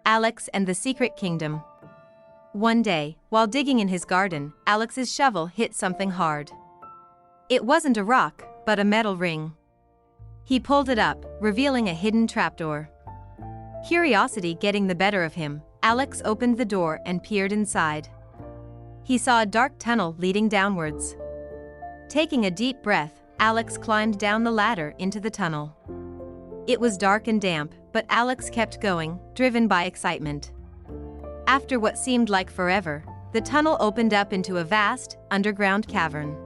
Alex and the Secret Kingdom. One day, while digging in his garden, Alex's shovel hit something hard. It wasn't a rock, but a metal ring. He pulled it up, revealing a hidden trapdoor. Curiosity getting the better of him, Alex opened the door and peered inside. He saw a dark tunnel leading downwards. Taking a deep breath, Alex climbed down the ladder into the tunnel. It was dark and damp, but Alex kept going, driven by excitement. After what seemed like forever, the tunnel opened up into a vast, underground cavern.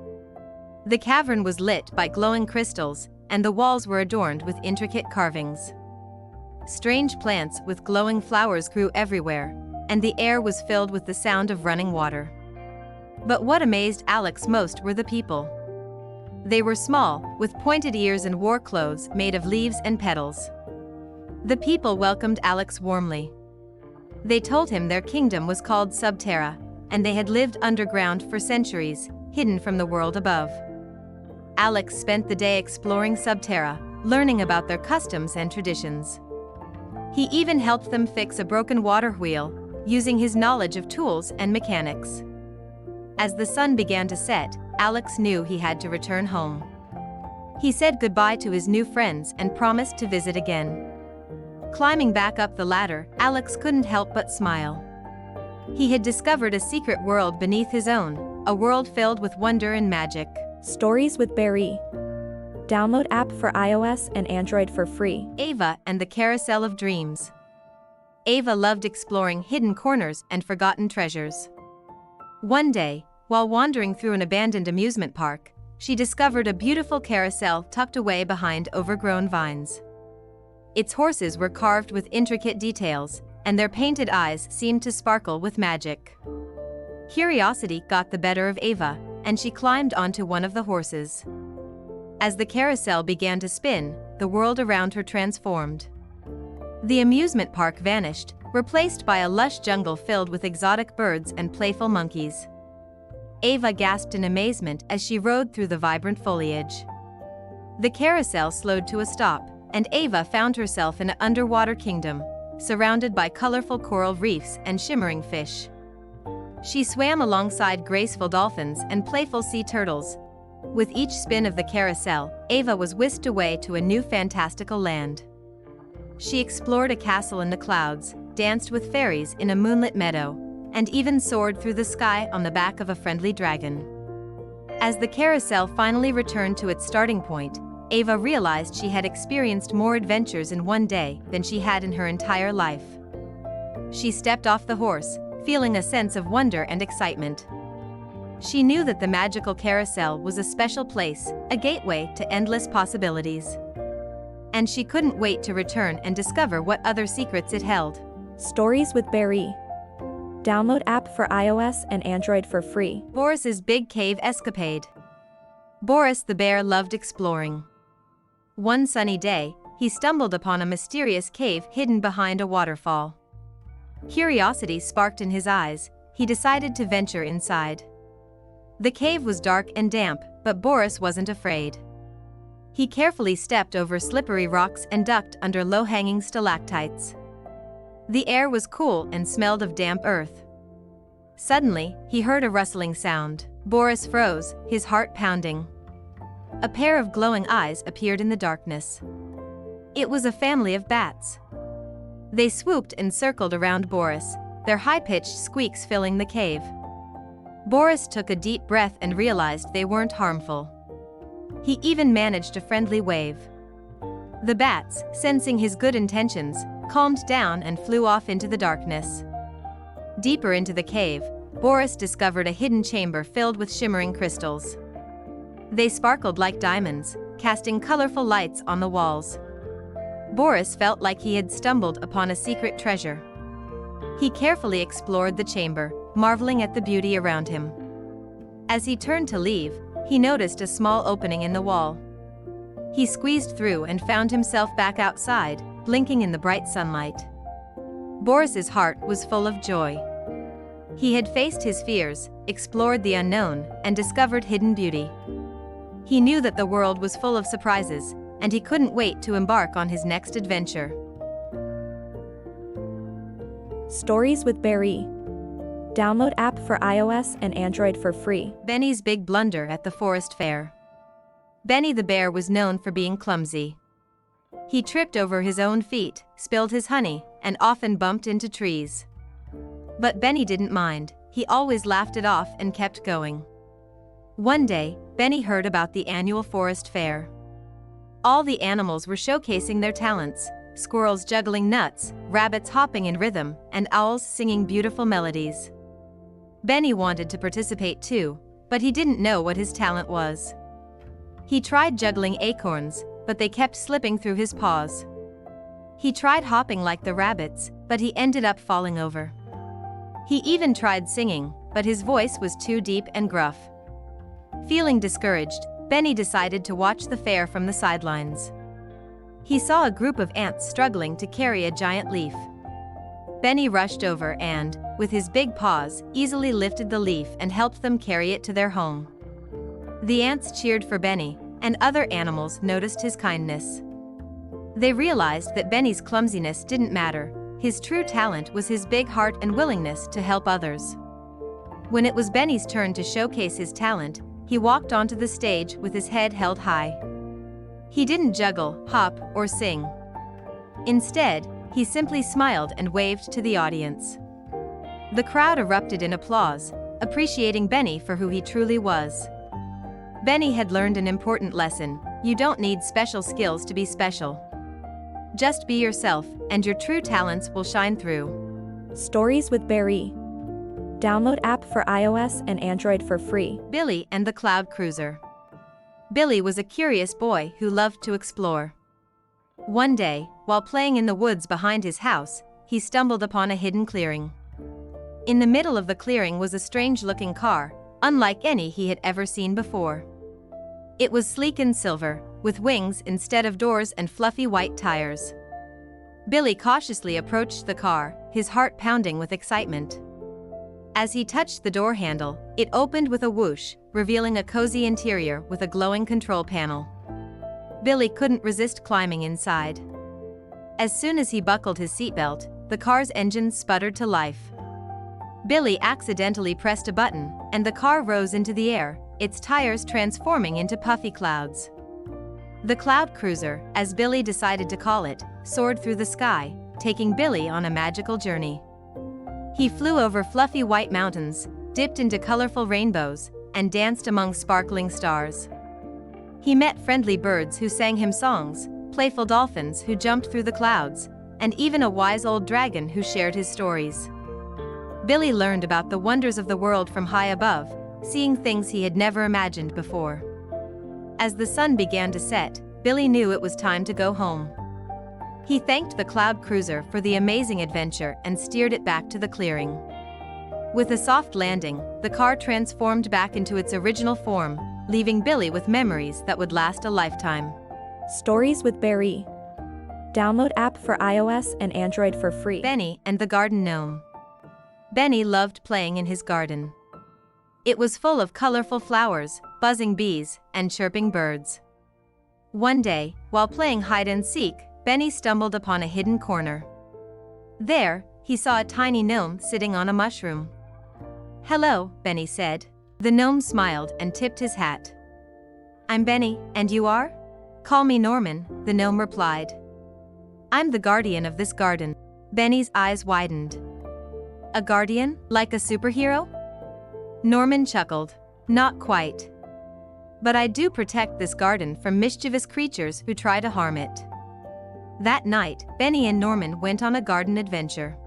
The cavern was lit by glowing crystals, and the walls were adorned with intricate carvings. Strange plants with glowing flowers grew everywhere, and the air was filled with the sound of running water. But what amazed Alex most were the people. They were small, with pointed ears and wore clothes made of leaves and petals. The people welcomed Alex warmly. They told him their kingdom was called Subterra, and they had lived underground for centuries, hidden from the world above. Alex spent the day exploring Subterra, learning about their customs and traditions. He even helped them fix a broken water wheel, using his knowledge of tools and mechanics. As the sun began to set, Alex knew he had to return home. He said goodbye to his new friends and promised to visit again. Climbing back up the ladder, Alex couldn't help but smile. He had discovered a secret world beneath his own, a world filled with wonder and magic. Stories with Boriss. Download app for iOS and Android for free. Ava and the Carousel of Dreams. Ava loved exploring hidden corners and forgotten treasures. One day, while wandering through an abandoned amusement park, she discovered a beautiful carousel tucked away behind overgrown vines. Its horses were carved with intricate details, and their painted eyes seemed to sparkle with magic. Curiosity got the better of Ava, and she climbed onto one of the horses. As the carousel began to spin, the world around her transformed. The amusement park vanished, replaced by a lush jungle filled with exotic birds and playful monkeys. Ava gasped in amazement as she rode through the vibrant foliage. The carousel slowed to a stop, and Ava found herself in an underwater kingdom, surrounded by colorful coral reefs and shimmering fish. She swam alongside graceful dolphins and playful sea turtles. With each spin of the carousel, Ava was whisked away to a new fantastical land. She explored a castle in the clouds, danced with fairies in a moonlit meadow, and even soared through the sky on the back of a friendly dragon. As the carousel finally returned to its starting point, Ava realized she had experienced more adventures in one day than she had in her entire life. She stepped off the horse, feeling a sense of wonder and excitement. She knew that the magical carousel was a special place, a gateway to endless possibilities. And she couldn't wait to return and discover what other secrets it held. Stories with Boriss. Download app for iOS and Android for free. Boriss's Big Cave Escapade. Boriss the bear loved exploring. One sunny day, he stumbled upon a mysterious cave hidden behind a waterfall. Curiosity sparked in his eyes. He decided to venture inside. The cave was dark and damp, but Boriss wasn't afraid. He carefully stepped over slippery rocks and ducked under low-hanging stalactites. The air was cool and smelled of damp earth. Suddenly, he heard a rustling sound. Boriss froze, his heart pounding. A pair of glowing eyes appeared in the darkness. It was a family of bats. They swooped and circled around Boriss, their high-pitched squeaks filling the cave. Boriss took a deep breath and realized they weren't harmful. He even managed a friendly wave. The bats, sensing his good intentions, calmed down and flew off into the darkness. Deeper into the cave, Boriss discovered a hidden chamber filled with shimmering crystals. They sparkled like diamonds, casting colorful lights on the walls. Boriss felt like he had stumbled upon a secret treasure. He carefully explored the chamber, marveling at the beauty around him. As he turned to leave, he noticed a small opening in the wall. He squeezed through and found himself back outside, blinking in the bright sunlight. Boriss's heart was full of joy. He had faced his fears, explored the unknown, and discovered hidden beauty. He knew that the world was full of surprises, and he couldn't wait to embark on his next adventure. Stories with Barry. Download app for iOS and Android for free. Benny's big blunder at the forest fair. Benny the bear was known for being clumsy. He tripped over his own feet, spilled his honey, and often bumped into trees. But Benny didn't mind, he always laughed it off and kept going. One day, Benny heard about the annual forest fair. All the animals were showcasing their talents, squirrels juggling nuts, rabbits hopping in rhythm, and owls singing beautiful melodies. Benny wanted to participate too, but he didn't know what his talent was. He tried juggling acorns, but they kept slipping through his paws. He tried hopping like the rabbits, but he ended up falling over. He even tried singing, but his voice was too deep and gruff. Feeling discouraged, Benny decided to watch the fair from the sidelines. He saw a group of ants struggling to carry a giant leaf. Benny rushed over and, with his big paws, easily lifted the leaf and helped them carry it to their home. The ants cheered for Benny, and other animals noticed his kindness. They realized that Benny's clumsiness didn't matter, his true talent was his big heart and willingness to help others. When it was Benny's turn to showcase his talent, he walked onto the stage with his head held high. He didn't juggle, hop, or sing. Instead, he simply smiled and waved to the audience. The crowd erupted in applause, appreciating Benny for who he truly was. Benny had learned an important lesson: you don't need special skills to be special. Just be yourself, and your true talents will shine through. Stories with Barry. Download app for iOS and Android for free. Billy and the Cloud Cruiser. Billy was a curious boy who loved to explore. One day, while playing in the woods behind his house, he stumbled upon a hidden clearing. In the middle of the clearing was a strange-looking car, unlike any he had ever seen before. It was sleek and silver, with wings instead of doors and fluffy white tires. Billy cautiously approached the car, his heart pounding with excitement. As he touched the door handle, it opened with a whoosh, revealing a cozy interior with a glowing control panel. Billy couldn't resist climbing inside. As soon as he buckled his seatbelt, the car's engine sputtered to life. Billy accidentally pressed a button, and the car rose into the air, its tires transforming into puffy clouds. The Cloud Cruiser, as Billy decided to call it, soared through the sky, taking Billy on a magical journey. He flew over fluffy white mountains, dipped into colorful rainbows, and danced among sparkling stars. He met friendly birds who sang him songs, playful dolphins who jumped through the clouds, and even a wise old dragon who shared his stories. Billy learned about the wonders of the world from high above, seeing things he had never imagined before. As the sun began to set, Billy knew it was time to go home. He thanked the Cloud Cruiser for the amazing adventure and steered it back to the clearing. With a soft landing, the car transformed back into its original form, leaving Billy with memories that would last a lifetime. Stories with Barry. Download app for iOS and Android for free. Benny and the Garden Gnome. Benny loved playing in his garden. It was full of colorful flowers, buzzing bees, and chirping birds. One day, while playing hide-and-seek, Benny stumbled upon a hidden corner. There, he saw a tiny gnome sitting on a mushroom. "Hello," Benny said. The gnome smiled and tipped his hat. "I'm Benny, and you are?" "Call me Norman," the gnome replied. "I'm the guardian of this garden." Benny's eyes widened. "A guardian, like a superhero?" Norman chuckled. "Not quite. But I do protect this garden from mischievous creatures who try to harm it." That night, Benny and Norman went on a garden adventure.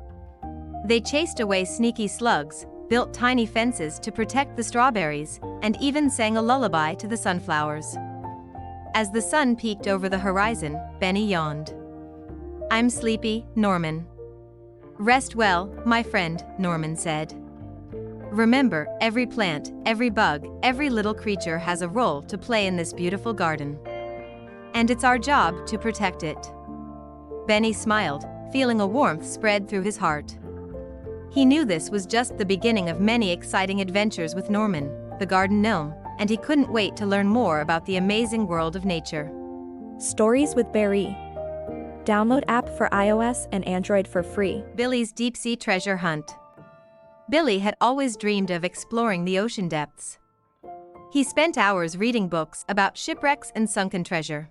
They chased away sneaky slugs, built tiny fences to protect the strawberries, and even sang a lullaby to the sunflowers. As the sun peeked over the horizon, Benny yawned. "I'm sleepy, Norman." "Rest well, my friend," Norman said. "Remember, every plant, every bug, every little creature has a role to play in this beautiful garden. And it's our job to protect it." Benny smiled, feeling a warmth spread through his heart. He knew this was just the beginning of many exciting adventures with Norman, the Garden Gnome, and he couldn't wait to learn more about the amazing world of nature. Stories with Barry. Download app for iOS and Android for free. Billy's deep-sea treasure hunt. Billy had always dreamed of exploring the ocean depths. He spent hours reading books about shipwrecks and sunken treasure.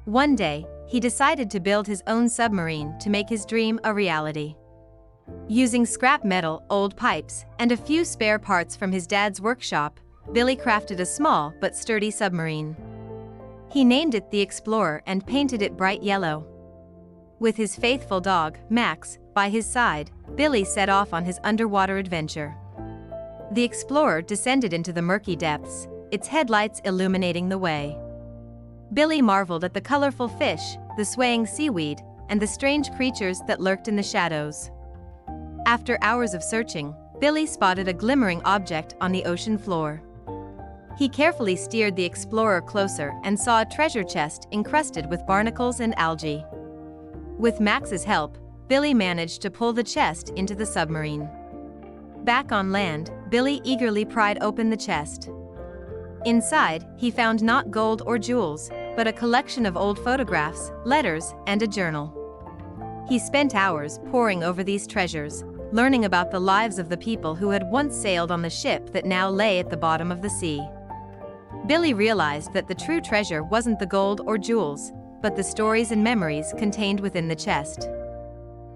One day, he decided to build his own submarine to make his dream a reality. Using scrap metal, old pipes, and a few spare parts from his dad's workshop, Billy crafted a small but sturdy submarine. He named it the Explorer and painted it bright yellow. With his faithful dog, Max, by his side, Billy set off on his underwater adventure. The Explorer descended into the murky depths, its headlights illuminating the way. Billy marveled at the colorful fish, the swaying seaweed, and the strange creatures that lurked in the shadows. After hours of searching, Billy spotted a glimmering object on the ocean floor. He carefully steered the Explorer closer and saw a treasure chest encrusted with barnacles and algae. With Max's help, Billy managed to pull the chest into the submarine. Back on land, Billy eagerly pried open the chest. Inside, he found not gold or jewels, but a collection of old photographs, letters, and a journal. He spent hours poring over these treasures, learning about the lives of the people who had once sailed on the ship that now lay at the bottom of the sea. Billy realized that the true treasure wasn't the gold or jewels, but the stories and memories contained within the chest.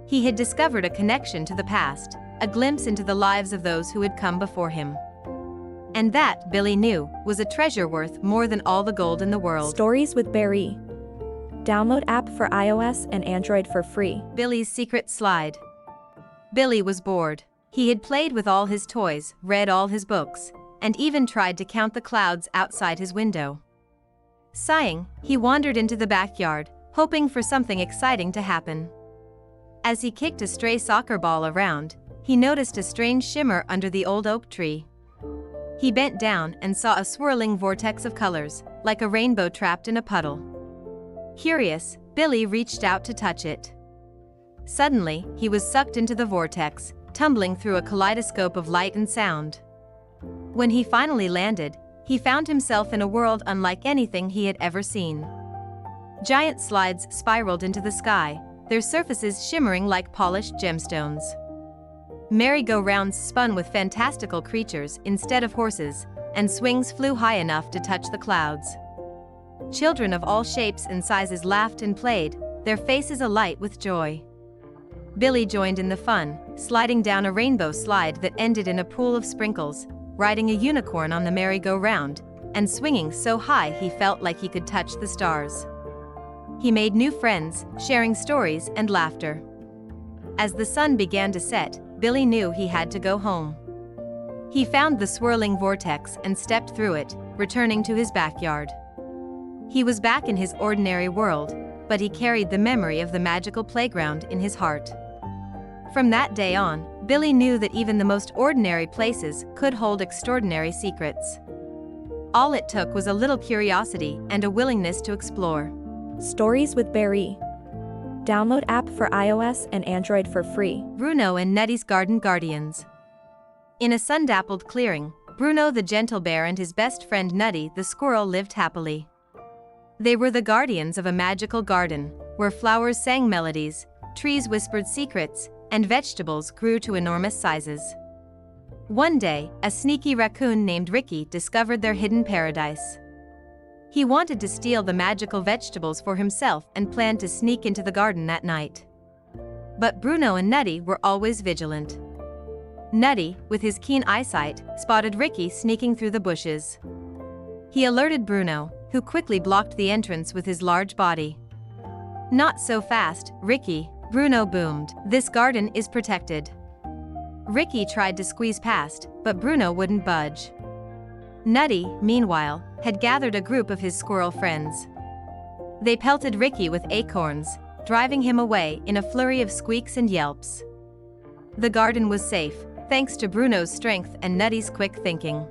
He had discovered a connection to the past, a glimpse into the lives of those who had come before him. And that, Billy knew, was a treasure worth more than all the gold in the world. Stories with Boriss. Download app for iOS and Android for free. Billy's secret slide. Billy was bored. He had played with all his toys, read all his books, and even tried to count the clouds outside his window. Sighing, he wandered into the backyard, hoping for something exciting to happen. As he kicked a stray soccer ball around, he noticed a strange shimmer under the old oak tree. He bent down and saw a swirling vortex of colors, like a rainbow trapped in a puddle. Curious, Billy reached out to touch it. Suddenly, he was sucked into the vortex, tumbling through a kaleidoscope of light and sound. When he finally landed, he found himself in a world unlike anything he had ever seen. Giant slides spiraled into the sky, their surfaces shimmering like polished gemstones. Merry-go-rounds spun with fantastical creatures instead of horses, and swings flew high enough to touch the clouds. Children of all shapes and sizes laughed and played, their faces alight with joy. Billy joined in the fun, sliding down a rainbow slide that ended in a pool of sprinkles, riding a unicorn on the merry-go-round, and swinging so high he felt like he could touch the stars. He made new friends, sharing stories and laughter. As the sun began to set, Billy knew he had to go home. He found the swirling vortex and stepped through it, returning to his backyard. He was back in his ordinary world, but he carried the memory of the magical playground in his heart. From that day on, Billy knew that even the most ordinary places could hold extraordinary secrets. All it took was a little curiosity and a willingness to explore. Stories with Boriss. Download app for iOS and Android for free. Bruno and Nuttys Garden Guardians. In a sun-dappled clearing, Bruno the gentle bear and his best friend Nutty the squirrel lived happily. They were the guardians of a magical garden, where flowers sang melodies, trees whispered secrets, and vegetables grew to enormous sizes. One day, a sneaky raccoon named Ricky discovered their hidden paradise. He wanted to steal the magical vegetables for himself and planned to sneak into the garden that night. But Bruno and Nutty were always vigilant. Nutty, with his keen eyesight, spotted Ricky sneaking through the bushes. He alerted Bruno, who quickly blocked the entrance with his large body. "Not so fast, Ricky," Bruno boomed. "This garden is protected." Ricky tried to squeeze past, but Bruno wouldn't budge. Nutty, meanwhile, had gathered a group of his squirrel friends. They pelted Ricky with acorns, driving him away in a flurry of squeaks and yelps. The garden was safe, thanks to Bruno's strength and Nutty's quick thinking.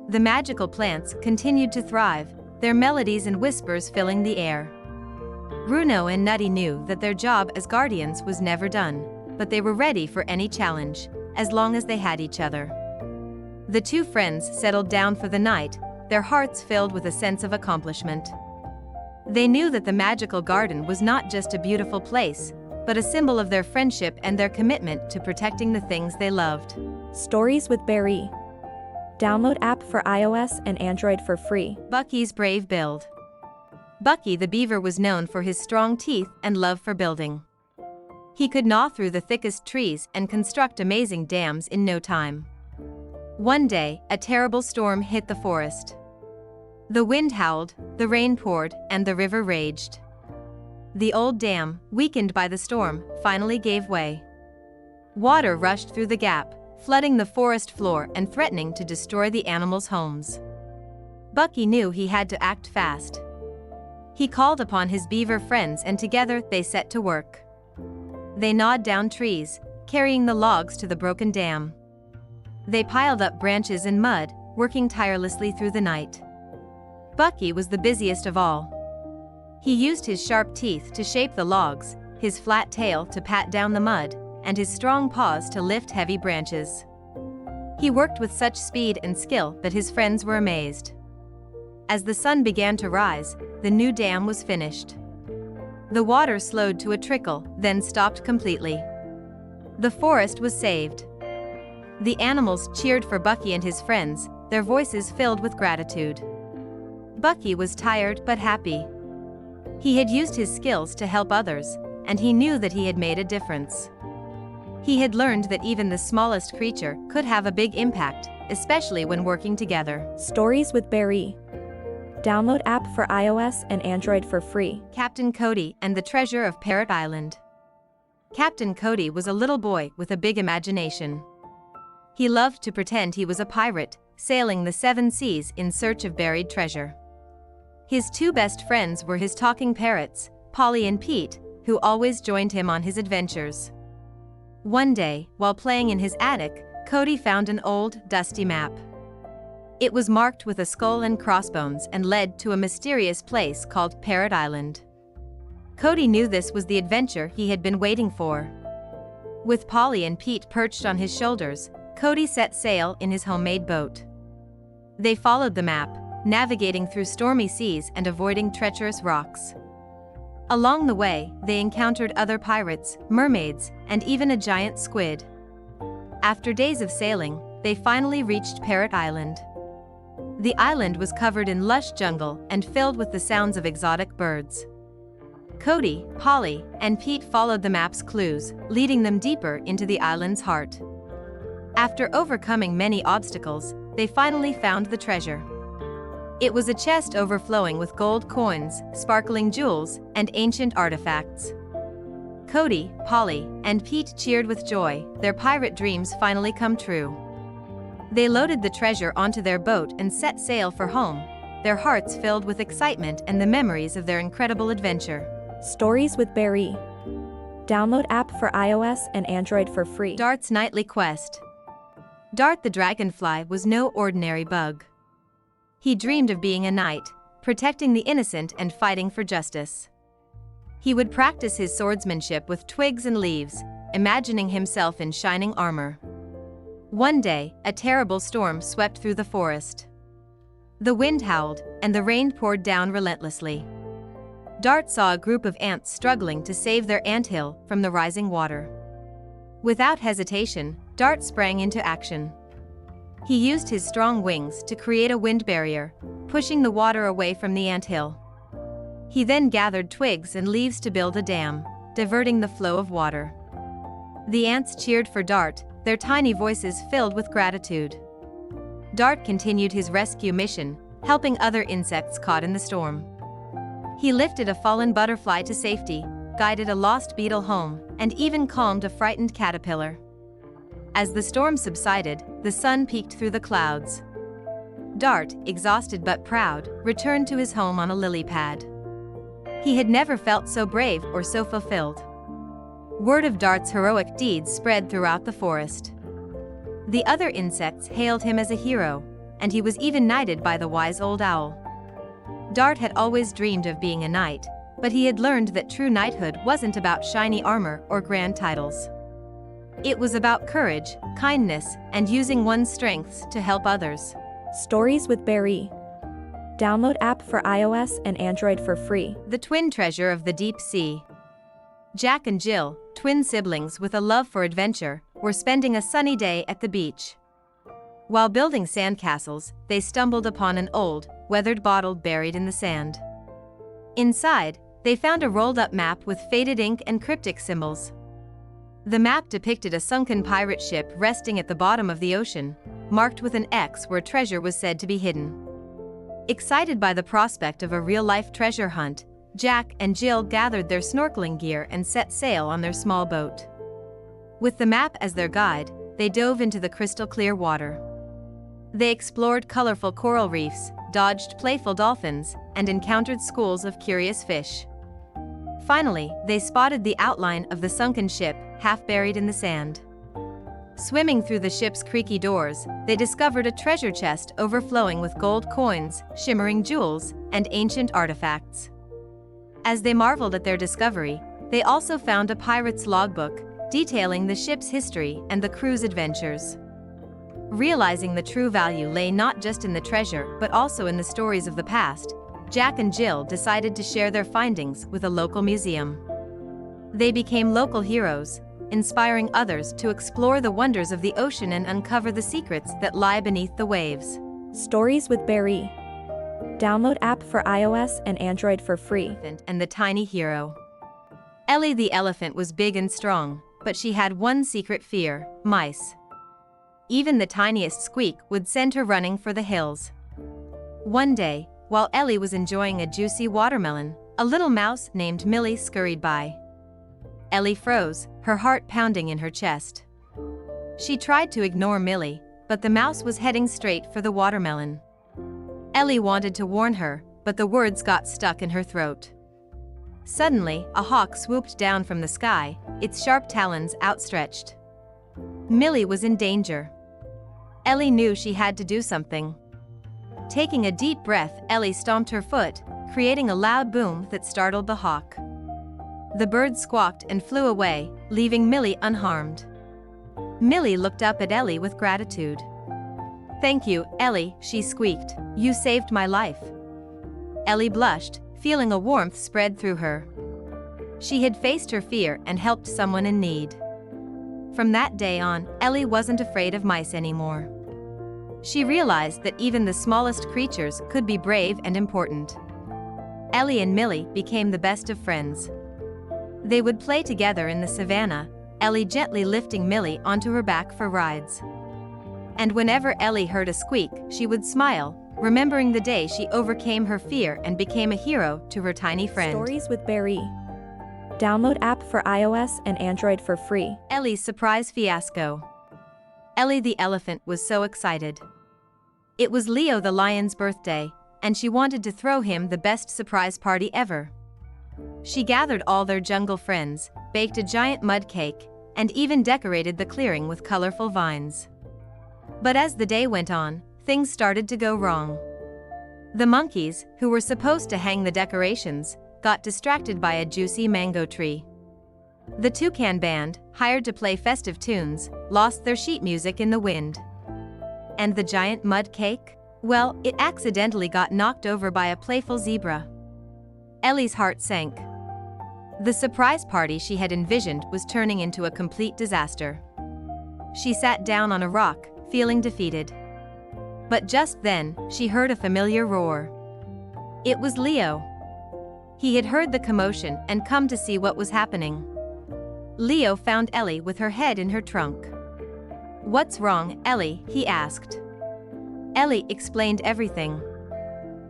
The magical plants continued to thrive, their melodies and whispers filling the air. Bruno and Nutty knew that their job as guardians was never done, but they were ready for any challenge, as long as they had each other. The two friends settled down for the night, their hearts filled with a sense of accomplishment. They knew that the magical garden was not just a beautiful place, but a symbol of their friendship and their commitment to protecting the things they loved. Stories with Berry. Download app for iOS and Android for free. Bucky's brave build. Bucky the beaver was known for his strong teeth and love for building. He could gnaw through the thickest trees and construct amazing dams in no time. One day, a terrible storm hit the forest. The wind howled, the rain poured, and the river raged. The old dam, weakened by the storm, finally gave way. Water rushed through the gap, flooding the forest floor and threatening to destroy the animals' homes. Bucky knew he had to act fast. He called upon his beaver friends and together they set to work. They gnawed down trees, carrying the logs to the broken dam. They piled up branches and mud, working tirelessly through the night. Bucky was the busiest of all. He used his sharp teeth to shape the logs, his flat tail to pat down the mud, and his strong paws to lift heavy branches. He worked with such speed and skill that his friends were amazed. As the sun began to rise, the new dam was finished. The water slowed to a trickle, then stopped completely. The forest was saved. The animals cheered for Bucky and his friends, their voices filled with gratitude. Bucky was tired but happy. He had used his skills to help others, and he knew that he had made a difference. He had learned that even the smallest creature could have a big impact, especially when working together. Stories with Berry. Download app for iOS and Android for free. Captain Cody and the Treasure of Parrot Island. Captain Cody was a little boy with a big imagination. He loved to pretend he was a pirate, sailing the 7 seas in search of buried treasure. His 2 best friends were his talking parrots, Polly and Pete, who always joined him on his adventures. One day, while playing in his attic, Cody found an old, dusty map. It was marked with a skull and crossbones and led to a mysterious place called Parrot Island. Cody knew this was the adventure he had been waiting for. With Polly and Pete perched on his shoulders, Cody set sail in his homemade boat. They followed the map, navigating through stormy seas and avoiding treacherous rocks. Along the way, they encountered other pirates, mermaids, and even a giant squid. After days of sailing, they finally reached Parrot Island. The island was covered in lush jungle and filled with the sounds of exotic birds. Cody, Polly, and Pete followed the map's clues, leading them deeper into the island's heart. After overcoming many obstacles, they finally found the treasure. It was a chest overflowing with gold coins, sparkling jewels, and ancient artifacts. Cody, Polly, and Pete cheered with joy, their pirate dreams finally come true. They loaded the treasure onto their boat and set sail for home, their hearts filled with excitement and the memories of their incredible adventure. Stories with Berry. Download app for iOS and Android for free. Dart's nightly quest. Dart the Dragonfly was no ordinary bug. He dreamed of being a knight, protecting the innocent and fighting for justice. He would practice his swordsmanship with twigs and leaves, imagining himself in shining armor. One day, a terrible storm swept through the forest. The wind howled, and the rain poured down relentlessly. Dart saw a group of ants struggling to save their anthill from the rising water. Without hesitation, Dart sprang into action. He used his strong wings to create a wind barrier, pushing the water away from the anthill. He then gathered twigs and leaves to build a dam, diverting the flow of water. The ants cheered for Dart, their tiny voices filled with gratitude. Dart continued his rescue mission, helping other insects caught in the storm. He lifted a fallen butterfly to safety, guided a lost beetle home, and even calmed a frightened caterpillar. As the storm subsided, the sun peeked through the clouds. Dart, exhausted but proud, returned to his home on a lily pad. He had never felt so brave or so fulfilled. Word of Dart's heroic deeds spread throughout the forest. The other insects hailed him as a hero, and he was even knighted by the wise old owl. Dart had always dreamed of being a knight, but he had learned that true knighthood wasn't about shiny armor or grand titles. It was about courage, kindness, and using one's strengths to help others. Stories with Berry. Download app for iOS and Android for free. The twin treasure of the deep sea. Jack and Jill, twin siblings with a love for adventure, were spending a sunny day at the beach. While building sandcastles, they stumbled upon an old, weathered bottle buried in the sand. Inside, they found a rolled-up map with faded ink and cryptic symbols. The map depicted a sunken pirate ship resting at the bottom of the ocean, marked with an X where treasure was said to be hidden. Excited by the prospect of a real-life treasure hunt, Jack and Jill gathered their snorkeling gear and set sail on their small boat. With the map as their guide, they dove into the crystal-clear water. They explored colorful coral reefs, dodged playful dolphins, and encountered schools of curious fish. Finally, they spotted the outline of the sunken ship, half buried in the sand. Swimming through the ship's creaky doors, they discovered a treasure chest overflowing with gold coins, shimmering jewels, and ancient artifacts. As they marveled at their discovery, they also found a pirate's logbook, detailing the ship's history and the crew's adventures. Realizing the true value lay not just in the treasure but also in the stories of the past, Jack and Jill decided to share their findings with a local museum. They became local heroes, inspiring others to explore the wonders of the ocean and uncover the secrets that lie beneath the waves. Stories with Boriss. Download app for iOS and Android for free. And the tiny hero. Ellie the elephant was big and strong, but she had one secret fear: mice. Even the tiniest squeak would send her running for the hills. One day, while Ellie was enjoying a juicy watermelon, a little mouse named Millie scurried by. Ellie froze, her heart pounding in her chest. She tried to ignore Millie, but the mouse was heading straight for the watermelon. Ellie wanted to warn her, but the words got stuck in her throat. Suddenly, a hawk swooped down from the sky, its sharp talons outstretched. Millie was in danger. Ellie knew she had to do something. Taking a deep breath, Ellie stomped her foot, creating a loud boom that startled the hawk. The bird squawked and flew away, leaving Millie unharmed. Millie looked up at Ellie with gratitude. "Thank you, Ellie," she squeaked. "You saved my life." Ellie blushed, feeling a warmth spread through her. She had faced her fear and helped someone in need. From that day on, Ellie wasn't afraid of mice anymore. She realized that even the smallest creatures could be brave and important. Ellie and Millie became the best of friends. They would play together in the savannah, Ellie gently lifting Millie onto her back for rides. And whenever Ellie heard a squeak, she would smile, remembering the day she overcame her fear and became a hero to her tiny friend. Stories with Boriss. Download app for iOS and Android for free. Ellie's surprise fiasco. Ellie the elephant was so excited. It was Leo the lion's birthday, and she wanted to throw him the best surprise party ever. She gathered all their jungle friends, baked a giant mud cake, and even decorated the clearing with colorful vines. But as the day went on, things started to go wrong. The monkeys, who were supposed to hang the decorations, got distracted by a juicy mango tree. The toucan band, hired to play festive tunes, lost their sheet music in the wind. And the giant mud cake? Well, it accidentally got knocked over by a playful zebra. Ellie's heart sank. The surprise party she had envisioned was turning into a complete disaster. She sat down on a rock, feeling defeated. But just then, she heard a familiar roar. It was Leo. He had heard the commotion and come to see what was happening. Leo found Ellie with her head in her trunk. "What's wrong, Ellie?" he asked. Ellie explained everything.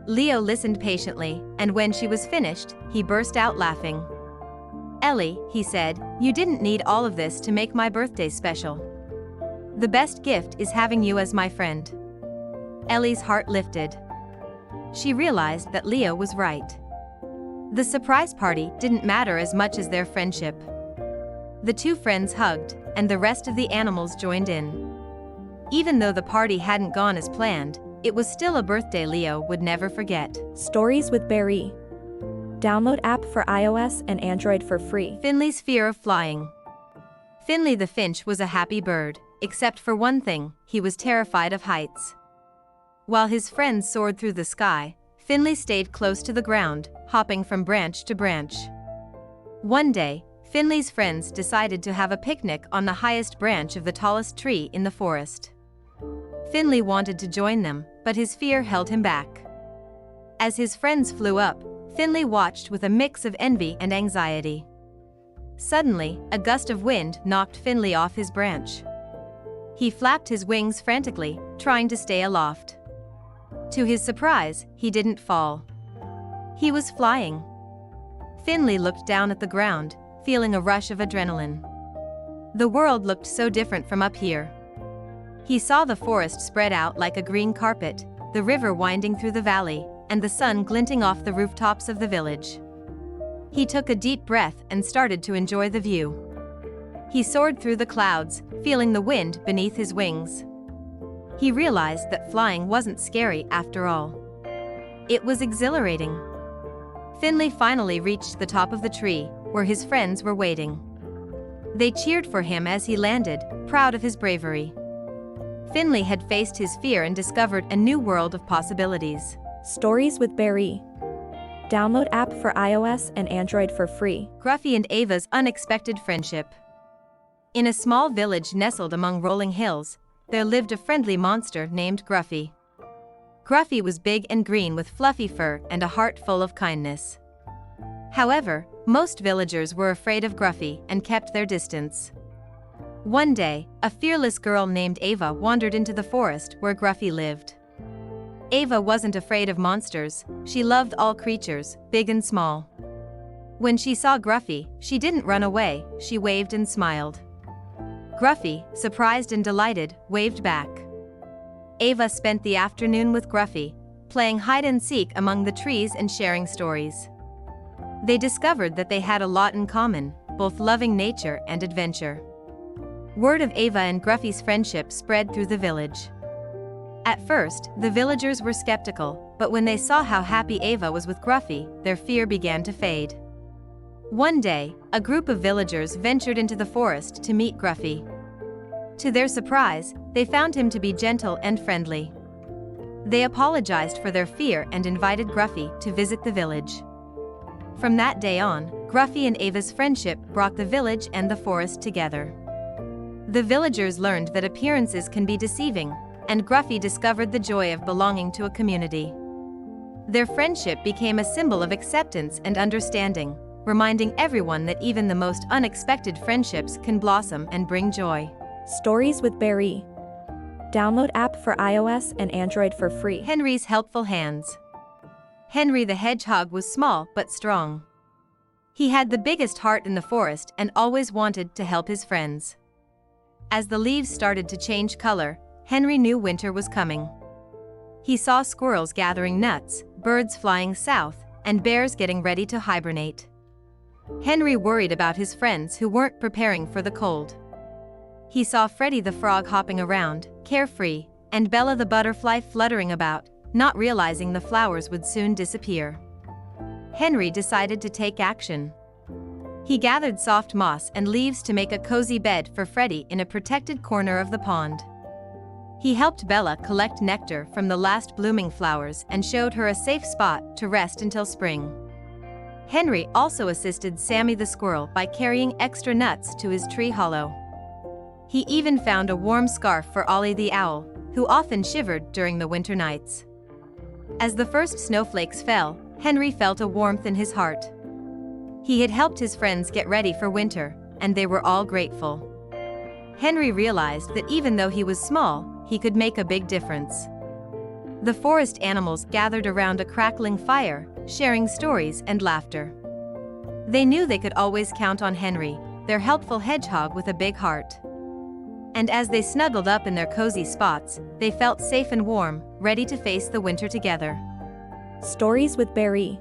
Leo listened patiently, and when she was finished, he burst out laughing. "Ellie," he said, "you didn't need all of this to make my birthday special. The best gift is having you as my friend." Ellie's heart lifted. She realized that Leo was right. The surprise party didn't matter as much as their friendship. The two friends hugged, and the rest of the animals joined in. Even though the party hadn't gone as planned, it was still a birthday Leo would never forget. Stories with Boriss. Download app for iOS and Android for free. Finley's fear of flying. Finley the finch was a happy bird, except for one thing: he was terrified of heights. While his friends soared through the sky, Finley stayed close to the ground, hopping from branch to branch. One day, Finley's friends decided to have a picnic on the highest branch of the tallest tree in the forest. Finley wanted to join them, but his fear held him back. As his friends flew up, Finley watched with a mix of envy and anxiety. Suddenly, a gust of wind knocked Finley off his branch. He flapped his wings frantically, trying to stay aloft. To his surprise, he didn't fall. He was flying. Finley looked down at the ground, feeling a rush of adrenaline. The world looked so different from up here. He saw the forest spread out like a green carpet, the river winding through the valley, and the sun glinting off the rooftops of the village. He took a deep breath and started to enjoy the view. He soared through the clouds, feeling the wind beneath his wings. He realized that flying wasn't scary after all. It was exhilarating. Finley finally reached the top of the tree, where his friends were waiting. They cheered for him as he landed, proud of his bravery. Finley had faced his fear and discovered a new world of possibilities. Stories with Barry. Download app for iOS and Android for free. Gruffy and Avas Unexpected Friendship. In a small village nestled among rolling hills, there lived a friendly monster named Gruffy. Gruffy was big and green with fluffy fur and a heart full of kindness. However, most villagers were afraid of Gruffy and kept their distance. One day, a fearless girl named Ava wandered into the forest where Gruffy lived. Ava wasn't afraid of monsters, she loved all creatures, big and small. When she saw Gruffy, she didn't run away, she waved and smiled. Gruffy, surprised and delighted, waved back. Ava spent the afternoon with Gruffy, playing hide-and-seek among the trees and sharing stories. They discovered that they had a lot in common, both loving nature and adventure. Word of Ava and Gruffy's friendship spread through the village. At first, the villagers were skeptical, but when they saw how happy Ava was with Gruffy, their fear began to fade. One day, a group of villagers ventured into the forest to meet Gruffy. To their surprise, they found him to be gentle and friendly. They apologized for their fear and invited Gruffy to visit the village. From that day on, Gruffy and Ava's friendship brought the village and the forest together. The villagers learned that appearances can be deceiving, and Gruffy discovered the joy of belonging to a community. Their friendship became a symbol of acceptance and understanding, reminding everyone that even the most unexpected friendships can blossom and bring joy. Stories with Barry. Download app for iOS and Android for free. Henry's helpful hands. Henry the hedgehog was small but strong. He had the biggest heart in the forest and always wanted to help his friends. As the leaves started to change color, Henry knew winter was coming. He saw squirrels gathering nuts, birds flying south, and bears getting ready to hibernate. Henry worried about his friends who weren't preparing for the cold. He saw Freddy the frog hopping around, carefree, and Bella the butterfly fluttering about, not realizing the flowers would soon disappear. Henry decided to take action. He gathered soft moss and leaves to make a cozy bed for Freddy in a protected corner of the pond. He helped Bella collect nectar from the last blooming flowers and showed her a safe spot to rest until spring. Henry also assisted Sammy the squirrel by carrying extra nuts to his tree hollow. He even found a warm scarf for Ollie the owl, who often shivered during the winter nights. As the first snowflakes fell, Henry felt a warmth in his heart. He had helped his friends get ready for winter, and they were all grateful. Henry realized that even though he was small, he could make a big difference. The forest animals gathered around a crackling fire, sharing stories and laughter. They knew they could always count on Henry, their helpful hedgehog with a big heart. And as they snuggled up in their cozy spots, they felt safe and warm, ready to face the winter together. Stories with Barry.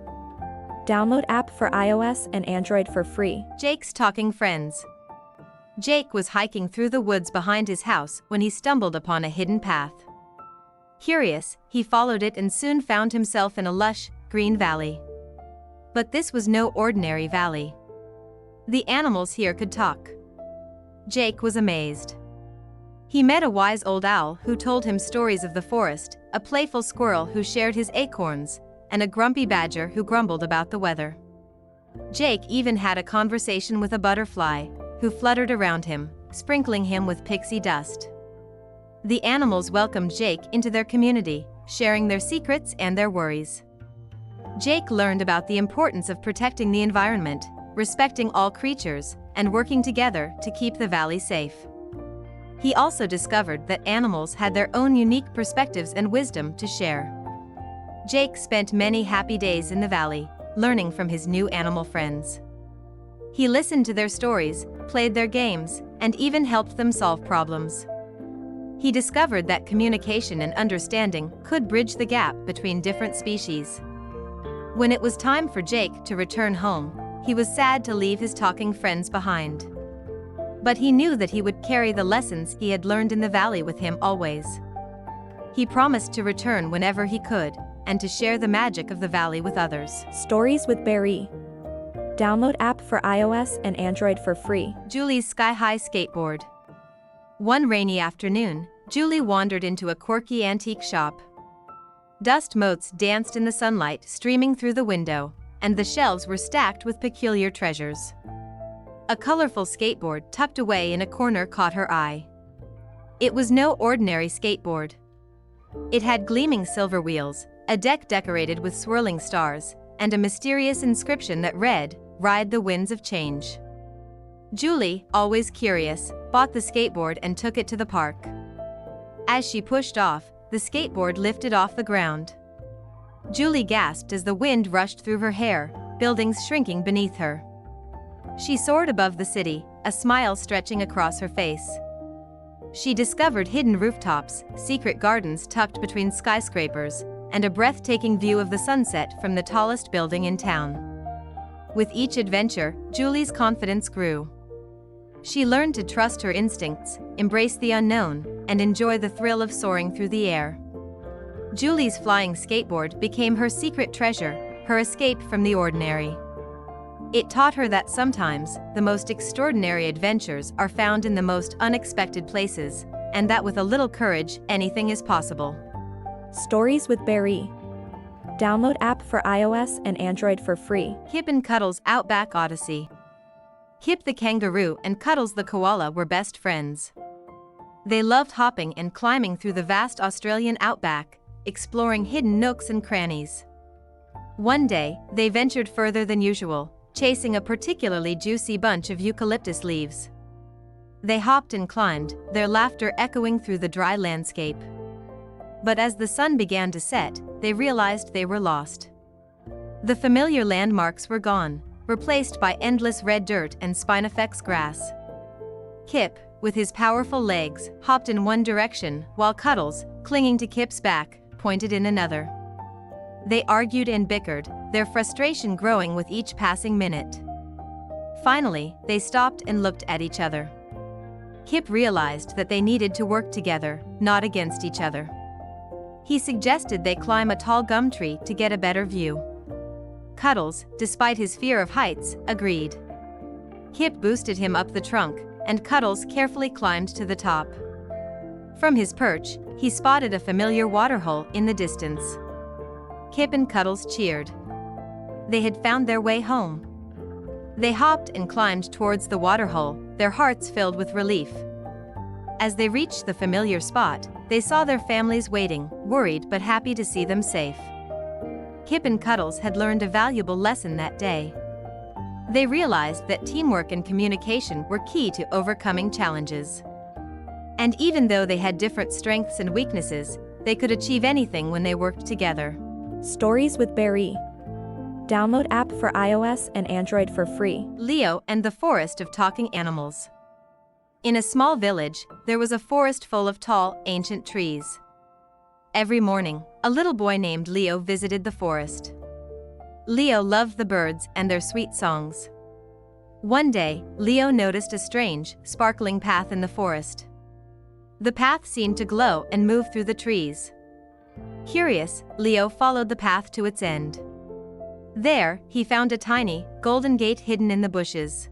Download app for iOS and Android for free. Jake's talking friends. Jake was hiking through the woods behind his house when he stumbled upon a hidden path. Curious, he followed it and soon found himself in a lush, green valley. But this was no ordinary valley. The animals here could talk. Jake was amazed. He met a wise old owl who told him stories of the forest, a playful squirrel who shared his acorns, and a grumpy badger who grumbled about the weather. Jake even had a conversation with a butterfly, who fluttered around him, sprinkling him with pixie dust. The animals welcomed Jake into their community, sharing their secrets and their worries. Jake learned about the importance of protecting the environment, respecting all creatures, and working together to keep the valley safe. He also discovered that animals had their own unique perspectives and wisdom to share. Jake spent many happy days in the valley, learning from his new animal friends. He listened to their stories, played their games, and even helped them solve problems. He discovered that communication and understanding could bridge the gap between different species. When it was time for Jake to return home, he was sad to leave his talking friends behind. But he knew that he would carry the lessons he had learned in the valley with him always. He promised to return whenever he could, and to share the magic of the valley with others. Stories with Boriss. Download app for iOS and Android for free. Julie's SkyHigh skateboard. One rainy afternoon, Julie wandered into a quirky antique shop. Dust motes danced in the sunlight streaming through the window, and the shelves were stacked with peculiar treasures. A colorful skateboard tucked away in a corner caught her eye. It was no ordinary skateboard. It had gleaming silver wheels, a deck decorated with swirling stars, and a mysterious inscription that read, "Ride the winds of change." Julie, always curious, bought the skateboard and took it to the park. As she pushed off, the skateboard lifted off the ground. Julie gasped as the wind rushed through her hair, buildings shrinking beneath her. She soared above the city, a smile stretching across her face. She discovered hidden rooftops, secret gardens tucked between skyscrapers, and a breathtaking view of the sunset from the tallest building in town. With each adventure, Julie's confidence grew. She learned to trust her instincts, embrace the unknown, and enjoy the thrill of soaring through the air. Julie's flying skateboard became her secret treasure, her escape from the ordinary. It taught her that sometimes, the most extraordinary adventures are found in the most unexpected places, and that with a little courage, anything is possible. Stories with Boriss. Download app for iOS and Android for free. Kip and Cuddles' Outback Odyssey. Kip the kangaroo and Cuddles the koala were best friends. They loved hopping and climbing through the vast Australian outback, exploring hidden nooks and crannies. One day, they ventured further than usual, chasing a particularly juicy bunch of eucalyptus leaves. They hopped and climbed, their laughter echoing through the dry landscape. But as the sun began to set, they realized they were lost. The familiar landmarks were gone, replaced by endless red dirt and Spinifex grass. Kip, with his powerful legs, hopped in one direction, while Cuddles, clinging to Kip's back, pointed in another. They argued and bickered, their frustration growing with each passing minute. Finally, they stopped and looked at each other. Kip realized that they needed to work together, not against each other. He suggested they climb a tall gum tree to get a better view. Cuddles, despite his fear of heights, agreed. Kip boosted him up the trunk, and Cuddles carefully climbed to the top. From his perch, he spotted a familiar waterhole in the distance. Kip and Cuddles cheered. They had found their way home. They hopped and climbed towards the waterhole, their hearts filled with relief. As they reached the familiar spot, they saw their families waiting, worried but happy to see them safe. Kip and Cuddles had learned a valuable lesson that day. They realized that teamwork and communication were key to overcoming challenges. And even though they had different strengths and weaknesses, they could achieve anything when they worked together. Stories with Boriss. Download app for iOS and Android for free. Leo and the Forest of Talking Animals. In a small village, there was a forest full of tall, ancient trees. Every morning, a little boy named Leo visited the forest. Leo loved the birds and their sweet songs. One day, Leo noticed a strange, sparkling path in the forest. The path seemed to glow and move through the trees. Curious, Leo followed the path to its end. There, he found a tiny, golden gate hidden in the bushes.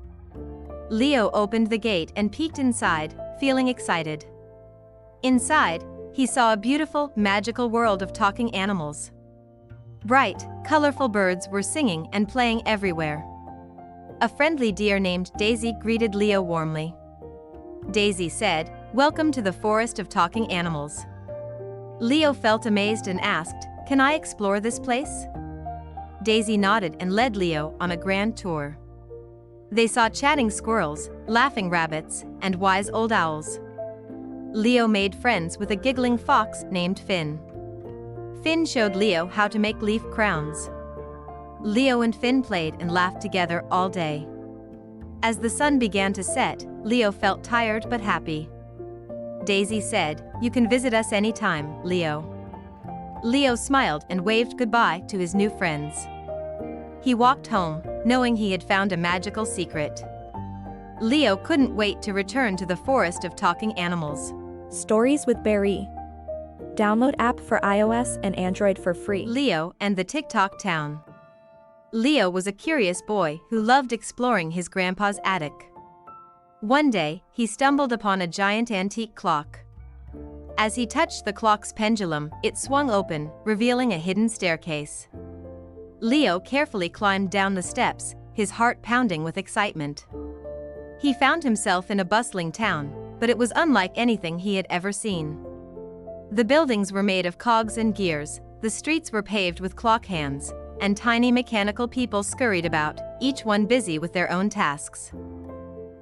Leo opened the gate and peeked inside, feeling excited. Inside, he saw a beautiful, magical world of talking animals. Bright, colorful birds were singing and playing everywhere. A friendly deer named Daisy greeted Leo warmly. Daisy said, "Welcome to the forest of talking animals." Leo felt amazed and asked, "Can I explore this place?" Daisy nodded and led Leo on a grand tour. They saw chatting squirrels, laughing rabbits, and wise old owls. Leo made friends with a giggling fox named Finn. Finn showed Leo how to make leaf crowns. Leo and Finn played and laughed together all day. As the sun began to set, Leo felt tired but happy. Daisy said, "You can visit us anytime, Leo." Leo smiled and waved goodbye to his new friends. He walked home, knowing he had found a magical secret. Leo couldn't wait to return to the forest of talking animals. Stories with Barry. Download app for iOS and Android for free. Leo and the TikTok Town. Leo was a curious boy who loved exploring his grandpa's attic. One day, he stumbled upon a giant antique clock. As he touched the clock's pendulum, it swung open, revealing a hidden staircase. Leo carefully climbed down the steps, his heart pounding with excitement. He found himself in a bustling town, but it was unlike anything he had ever seen. The buildings were made of cogs and gears, the streets were paved with clock hands, and tiny mechanical people scurried about, each one busy with their own tasks.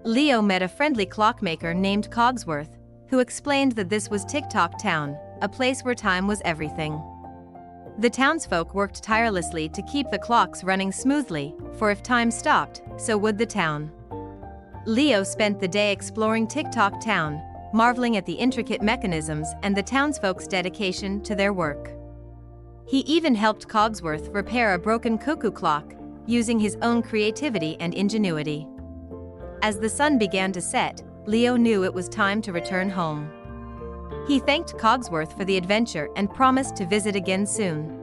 Leo met a friendly clockmaker named Cogsworth, who explained that this was TikTok Town, a place where time was everything. The townsfolk worked tirelessly to keep the clocks running smoothly, for if time stopped, so would the town. Leo spent the day exploring TikTok Town, marveling at the intricate mechanisms and the townsfolk's dedication to their work. He even helped Cogsworth repair a broken cuckoo clock, using his own creativity and ingenuity. As the sun began to set, Leo knew it was time to return home. He thanked Cogsworth for the adventure and promised to visit again soon.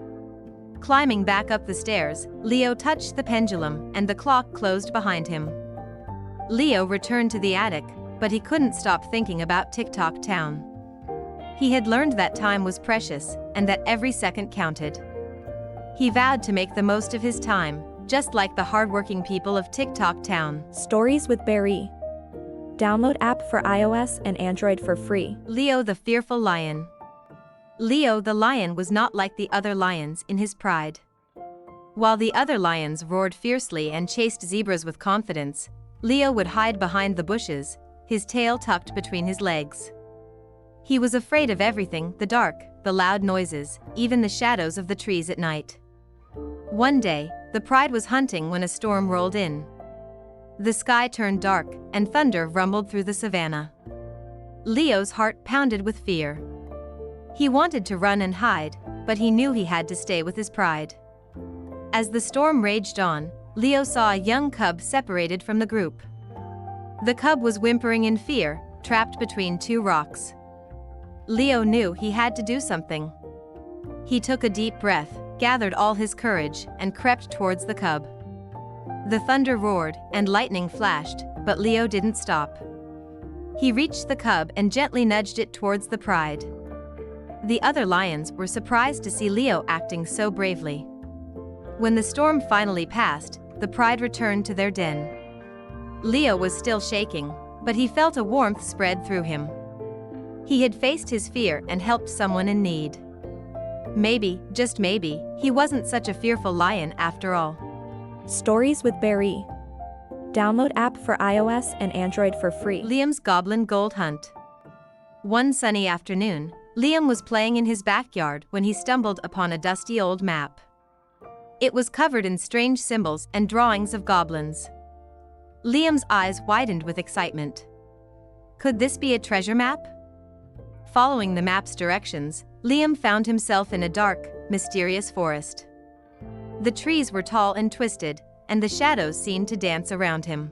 Climbing back up the stairs, Leo touched the pendulum and the clock closed behind him. Leo returned to the attic, but he couldn't stop thinking about TikTok Town. He had learned that time was precious, and that every second counted. He vowed to make the most of his time, just like the hardworking people of TikTok Town. Stories with Barry. Download app for iOS and Android for free. Leo the Fearful Lion. Leo the lion was not like the other lions in his pride. While the other lions roared fiercely and chased zebras with confidence, Leo would hide behind the bushes, his tail tucked between his legs. He was afraid of everything: the dark, the loud noises, even the shadows of the trees at night. One day, the pride was hunting when a storm rolled in. The sky turned dark, and thunder rumbled through the savannah. Leo's heart pounded with fear. He wanted to run and hide, but he knew he had to stay with his pride. As the storm raged on, Leo saw a young cub separated from the group. The cub was whimpering in fear, trapped between two rocks. Leo knew he had to do something. He took a deep breath, gathered all his courage, and crept towards the cub. The thunder roared, and lightning flashed, but Leo didn't stop. He reached the cub and gently nudged it towards the pride. The other lions were surprised to see Leo acting so bravely. When the storm finally passed, the pride returned to their den. Leo was still shaking, but he felt a warmth spread through him. He had faced his fear and helped someone in need. Maybe, just maybe, he wasn't such a fearful lion after all. Stories with Barry. Download app for iOS and Android for free. Liam's Goblin Gold Hunt. One sunny afternoon, Liam was playing in his backyard when he stumbled upon a dusty old map. It was covered in strange symbols and drawings of goblins. Liam's eyes widened with excitement. Could this be a treasure map? Following the map's directions, Liam found himself in a dark, mysterious forest. The trees were tall and twisted, and the shadows seemed to dance around him.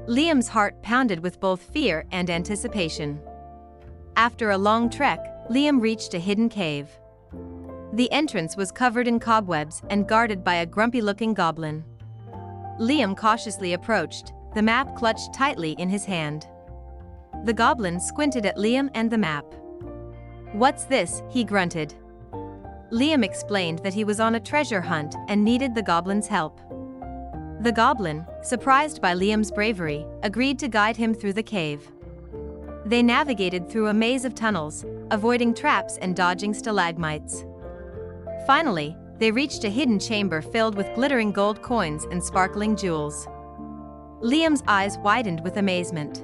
Liam's heart pounded with both fear and anticipation. After a long trek, Liam reached a hidden cave. The entrance was covered in cobwebs and guarded by a grumpy-looking goblin. Liam cautiously approached, the map clutched tightly in his hand. The goblin squinted at Liam and the map. "What's this?" he grunted. Liam explained that he was on a treasure hunt and needed the Goblin's help. The Goblin, surprised by Liam's bravery, agreed to guide him through the cave. They navigated through a maze of tunnels, avoiding traps and dodging stalagmites. Finally, they reached a hidden chamber filled with glittering gold coins and sparkling jewels. Liam's eyes widened with amazement.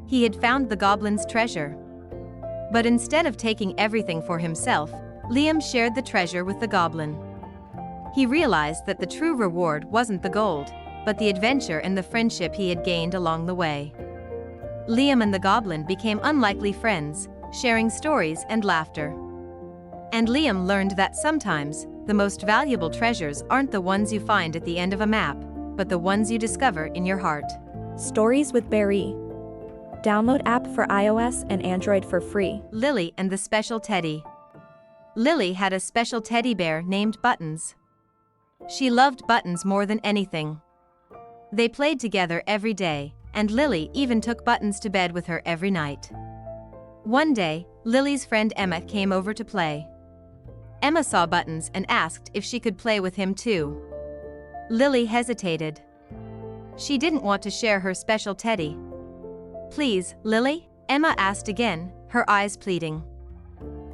He had found the Goblin's treasure. But instead of taking everything for himself, Liam shared the treasure with the Goblin. He realized that the true reward wasn't the gold, but the adventure and the friendship he had gained along the way. Liam and the Goblin became unlikely friends, sharing stories and laughter. And Liam learned that sometimes, the most valuable treasures aren't the ones you find at the end of a map, but the ones you discover in your heart. Stories with Boriss. Download app for iOS and Android for free. Lily and the Special Teddy. Lily had a special teddy bear named Buttons. She loved Buttons more than anything. They played together every day, and Lily even took Buttons to bed with her every night. One day, Lily's friend Emma came over to play. Emma saw Buttons and asked if she could play with him too. Lily hesitated. She didn't want to share her special teddy. "Please, Lily?" Emma asked again, her eyes pleading.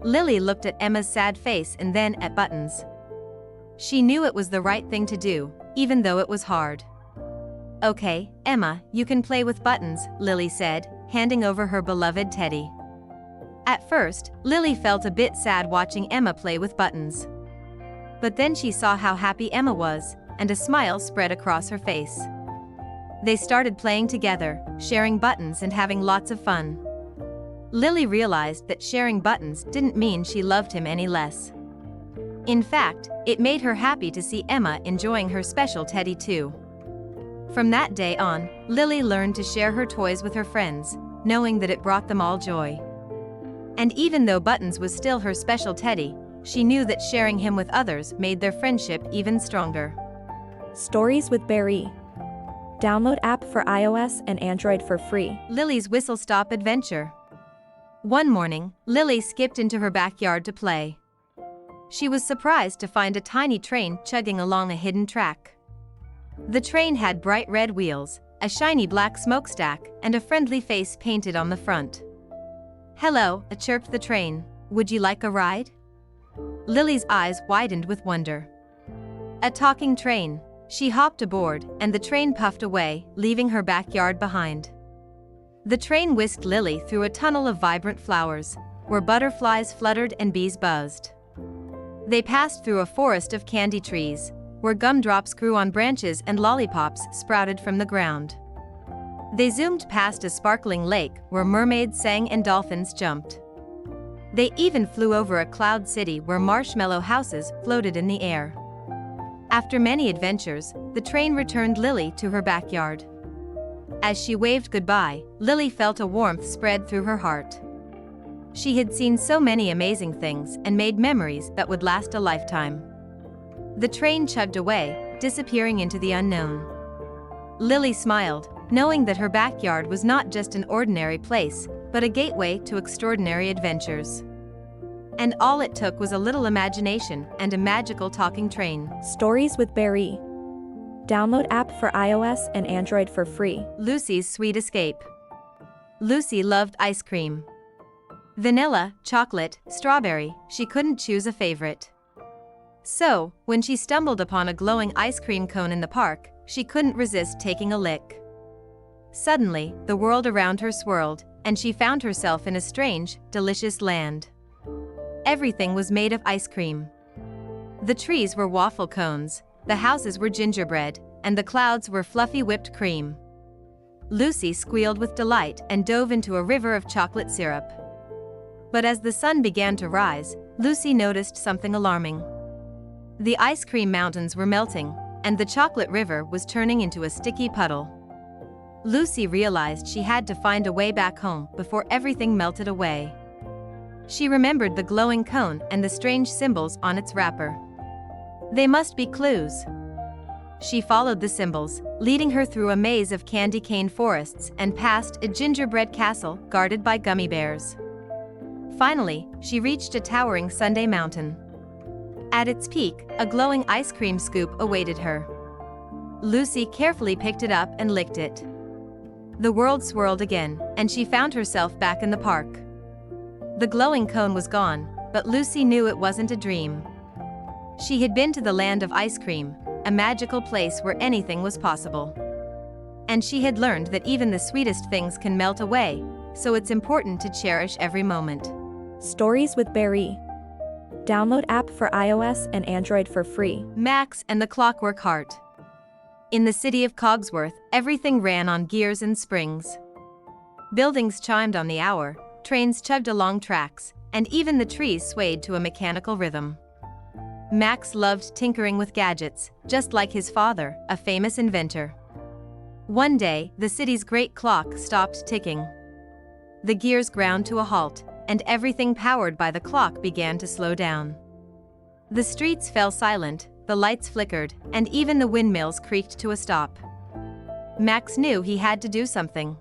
Lily looked at Emma's sad face and then at Buttons. She knew it was the right thing to do, even though it was hard. "Okay, Emma, you can play with Buttons," Lily said, handing over her beloved teddy. At first, Lily felt a bit sad watching Emma play with Buttons. But then she saw how happy Emma was, and a smile spread across her face. They started playing together, sharing Buttons and having lots of fun. Lily realized that sharing Buttons didn't mean she loved him any less. In fact, it made her happy to see Emma enjoying her special teddy too. From that day on, Lily learned to share her toys with her friends, knowing that it brought them all joy. And even though Buttons was still her special teddy, she knew that sharing him with others made their friendship even stronger. Stories with Boriss. Download app for iOS and Android for free. Lily's Whistle Stop Adventure. One morning, Lily skipped into her backyard to play. She was surprised to find a tiny train chugging along a hidden track. The train had bright red wheels, a shiny black smokestack, and a friendly face painted on the front. "Hello," chirped the train. "Would you like a ride?" Lily's eyes widened with wonder. A talking train. She hopped aboard, and the train puffed away, leaving her backyard behind. The train whisked Lily through a tunnel of vibrant flowers, where butterflies fluttered and bees buzzed. They passed through a forest of candy trees, where gumdrops grew on branches and lollipops sprouted from the ground. They zoomed past a sparkling lake where mermaids sang and dolphins jumped. They even flew over a cloud city where marshmallow houses floated in the air. After many adventures, the train returned Lily to her backyard. As she waved goodbye, Lily felt a warmth spread through her heart. She had seen so many amazing things and made memories that would last a lifetime. The train chugged away, disappearing into the unknown. Lily smiled, knowing that her backyard was not just an ordinary place, but a gateway to extraordinary adventures. And all it took was a little imagination and a magical talking train. Stories with Boriss. Download app for iOS and Android for free. Lucy's Sweet Escape. Lucy loved ice cream. Vanilla, chocolate, strawberry, she couldn't choose a favorite. So, when she stumbled upon a glowing ice cream cone in the park, she couldn't resist taking a lick. Suddenly, the world around her swirled, and she found herself in a strange, delicious land. Everything was made of ice cream. The trees were waffle cones, the houses were gingerbread, and the clouds were fluffy whipped cream. Lucy squealed with delight and dove into a river of chocolate syrup. But as the sun began to rise, Lucy noticed something alarming. The ice cream mountains were melting, and the chocolate river was turning into a sticky puddle. Lucy realized she had to find a way back home before everything melted away. She remembered the glowing cone and the strange symbols on its wrapper. They must be clues. She followed the symbols, leading her through a maze of candy cane forests and past a gingerbread castle guarded by gummy bears. Finally, she reached a towering sundae mountain. At its peak, a glowing ice cream scoop awaited her. Lucy carefully picked it up and licked it. The world swirled again, and she found herself back in the park. The glowing cone was gone, but Lucy knew it wasn't a dream. She had been to the land of ice cream, a magical place where anything was possible. And she had learned that even the sweetest things can melt away, so it's important to cherish every moment. Stories with Boriss. Download app for iOS and Android for free. Max and the Clockwork Heart. In the city of Cogsworth, everything ran on gears and springs. Buildings chimed on the hour, trains chugged along tracks, and even the trees swayed to a mechanical rhythm. Max loved tinkering with gadgets, just like his father, a famous inventor. One day, the city's great clock stopped ticking. The gears ground to a halt, and everything powered by the clock began to slow down. The streets fell silent, the lights flickered, and even the windmills creaked to a stop. Max knew he had to do something.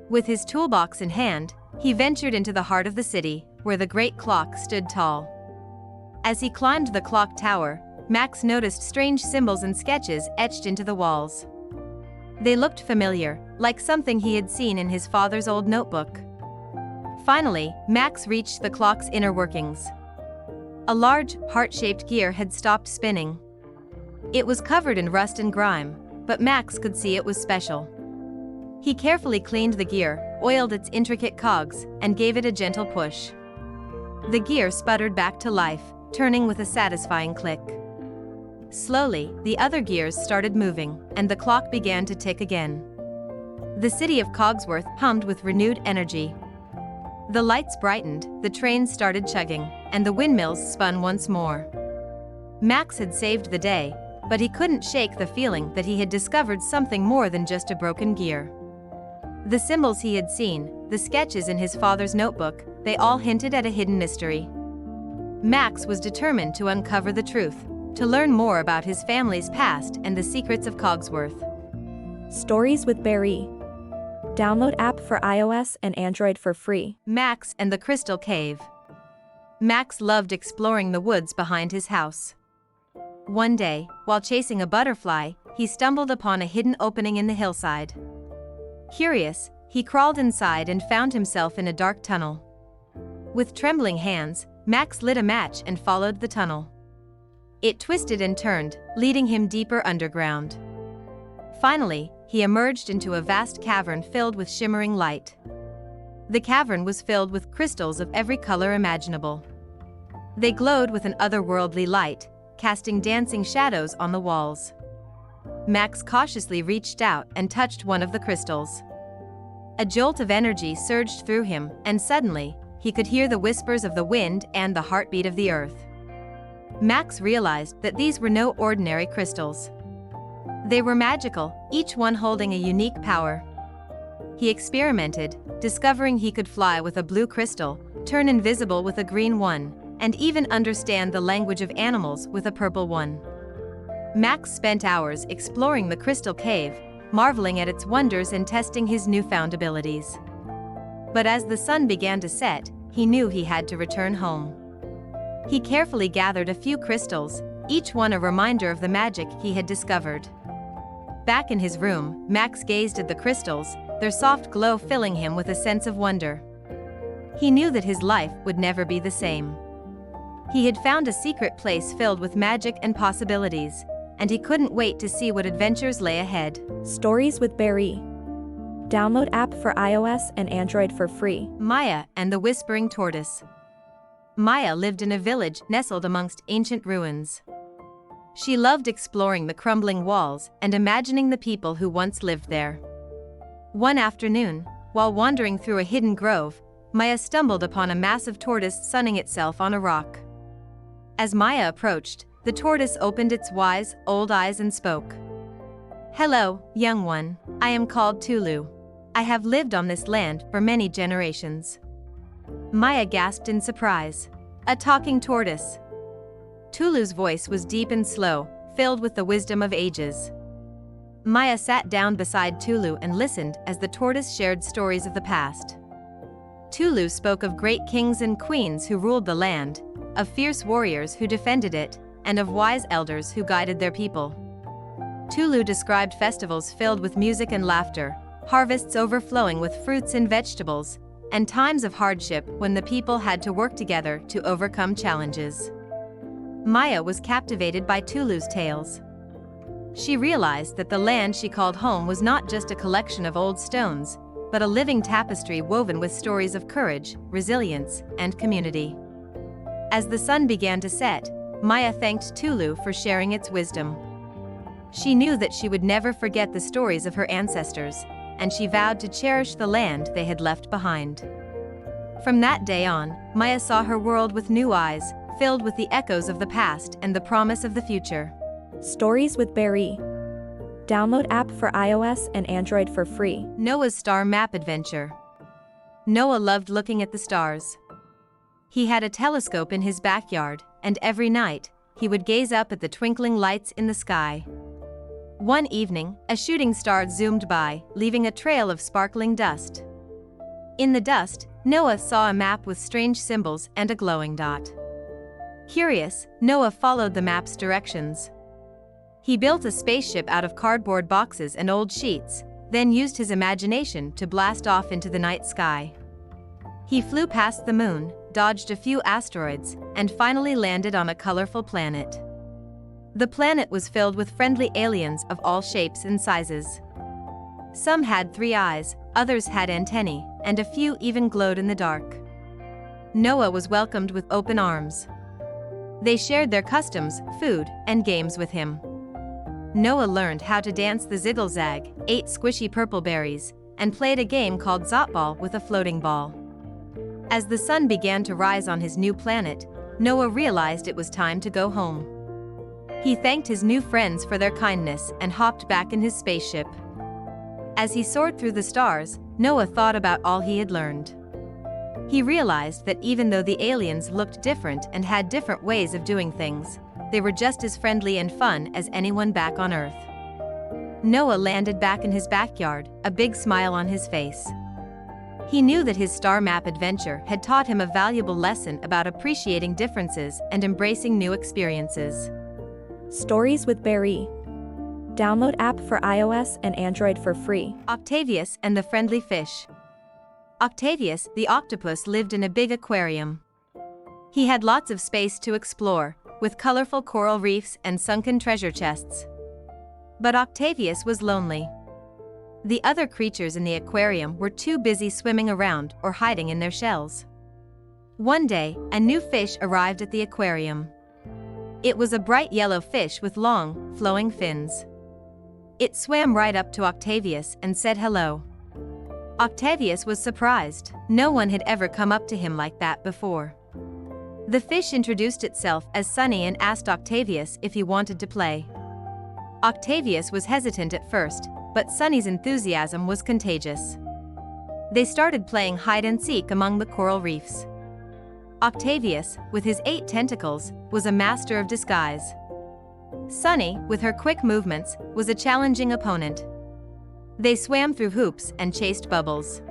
With his toolbox in hand, he ventured into the heart of the city, where the great clock stood tall. As he climbed the clock tower, Max noticed strange symbols and sketches etched into the walls. They looked familiar, like something he had seen in his father's old notebook. Finally, Max reached the clock's inner workings. A large, heart-shaped gear had stopped spinning. It was covered in rust and grime, but Max could see it was special. He carefully cleaned the gear, oiled its intricate cogs, and gave it a gentle push. The gear sputtered back to life, turning with a satisfying click. Slowly, the other gears started moving, and the clock began to tick again. The city of Cogsworth hummed with renewed energy. The lights brightened, the trains started chugging, and the windmills spun once more. Max had saved the day, but he couldn't shake the feeling that he had discovered something more than just a broken gear. The symbols he had seen, the sketches in his father's notebook, they all hinted at a hidden mystery. Max was determined to uncover the truth, to learn more about his family's past and the secrets of Cogsworth. Stories with Boriss. Download app for iOS and Android for free. Max and the Crystal Cave. Max loved exploring the woods behind his house. One day, while chasing a butterfly, he stumbled upon a hidden opening in the hillside. Curious, he crawled inside and found himself in a dark tunnel. With trembling hands, Max lit a match and followed the tunnel. It twisted and turned, leading him deeper underground. Finally, he emerged into a vast cavern filled with shimmering light. The cavern was filled with crystals of every color imaginable. They glowed with an otherworldly light, casting dancing shadows on the walls. Max cautiously reached out and touched one of the crystals. A jolt of energy surged through him, and suddenly, he could hear the whispers of the wind and the heartbeat of the earth. Max realized that these were no ordinary crystals. They were magical, each one holding a unique power. He experimented, discovering he could fly with a blue crystal, turn invisible with a green one, and even understand the language of animals with a purple one. Max spent hours exploring the crystal cave, marveling at its wonders and testing his newfound abilities. But as the sun began to set, he knew he had to return home. He carefully gathered a few crystals, each one a reminder of the magic he had discovered. Back in his room, Max gazed at the crystals, their soft glow filling him with a sense of wonder. He knew that his life would never be the same. He had found a secret place filled with magic and possibilities, and he couldn't wait to see what adventures lay ahead. Stories with Boriss. Download app for iOS and Android for free. Maya and the Whispering Tortoise. Maya lived in a village nestled amongst ancient ruins. She loved exploring the crumbling walls and imagining the people who once lived there. One afternoon, while wandering through a hidden grove, Maya stumbled upon a massive tortoise sunning itself on a rock. As Maya approached, the tortoise opened its wise, old eyes and spoke. "Hello, young one. I am called Tulu. I have lived on this land for many generations." Maya gasped in surprise. A talking tortoise. Tulu's voice was deep and slow, filled with the wisdom of ages. Maya sat down beside Tulu and listened as the tortoise shared stories of the past. Tulu spoke of great kings and queens who ruled the land, of fierce warriors who defended it, and of wise elders who guided their people. Tulu described festivals filled with music and laughter, harvests overflowing with fruits and vegetables, and times of hardship when the people had to work together to overcome challenges. Maya was captivated by Tulu's tales. She realized that the land she called home was not just a collection of old stones, but a living tapestry woven with stories of courage, resilience, and community. As the sun began to set, Maya thanked Tulu for sharing its wisdom. She knew that she would never forget the stories of her ancestors, and she vowed to cherish the land they had left behind. From that day on, Maya saw her world with new eyes, filled with the echoes of the past and the promise of the future. Stories with Boriss. Download app for iOS and Android for free. Noah's Star Map Adventure. Noah loved looking at the stars. He had a telescope in his backyard, and every night, he would gaze up at the twinkling lights in the sky. One evening, a shooting star zoomed by, leaving a trail of sparkling dust. In the dust, Noah saw a map with strange symbols and a glowing dot. Curious, Noah followed the map's directions. He built a spaceship out of cardboard boxes and old sheets, then used his imagination to blast off into the night sky. He flew past the moon, dodged a few asteroids, and finally landed on a colorful planet. The planet was filled with friendly aliens of all shapes and sizes. Some had 3 eyes, others had antennae, and a few even glowed in the dark. Noah was welcomed with open arms. They shared their customs, food, and games with him. Noah learned how to dance the ziggle-zag, ate squishy purple berries, and played a game called Zotball with a floating ball. As the sun began to rise on his new planet, Noah realized it was time to go home. He thanked his new friends for their kindness and hopped back in his spaceship. As he soared through the stars, Noah thought about all he had learned. He realized that even though the aliens looked different and had different ways of doing things, they were just as friendly and fun as anyone back on Earth. Noah landed back in his backyard, a big smile on his face. He knew that his star map adventure had taught him a valuable lesson about appreciating differences and embracing new experiences. Stories with Boriss. Download app for iOS and Android for free. Octavius and the Friendly Fish. Octavius, the octopus, lived in a big aquarium. He had lots of space to explore, with colorful coral reefs and sunken treasure chests. But Octavius was lonely. The other creatures in the aquarium were too busy swimming around or hiding in their shells. One day, a new fish arrived at the aquarium. It was a bright yellow fish with long, flowing fins. It swam right up to Octavius and said hello. Octavius was surprised. No one had ever come up to him like that before. The fish introduced itself as Sunny and asked Octavius if he wanted to play. Octavius was hesitant at first, but Sunny's enthusiasm was contagious. They started playing hide-and-seek among the coral reefs. Octavius, with his 8 tentacles, was a master of disguise. Sunny, with her quick movements, was a challenging opponent. They swam through hoops and chased bubbles.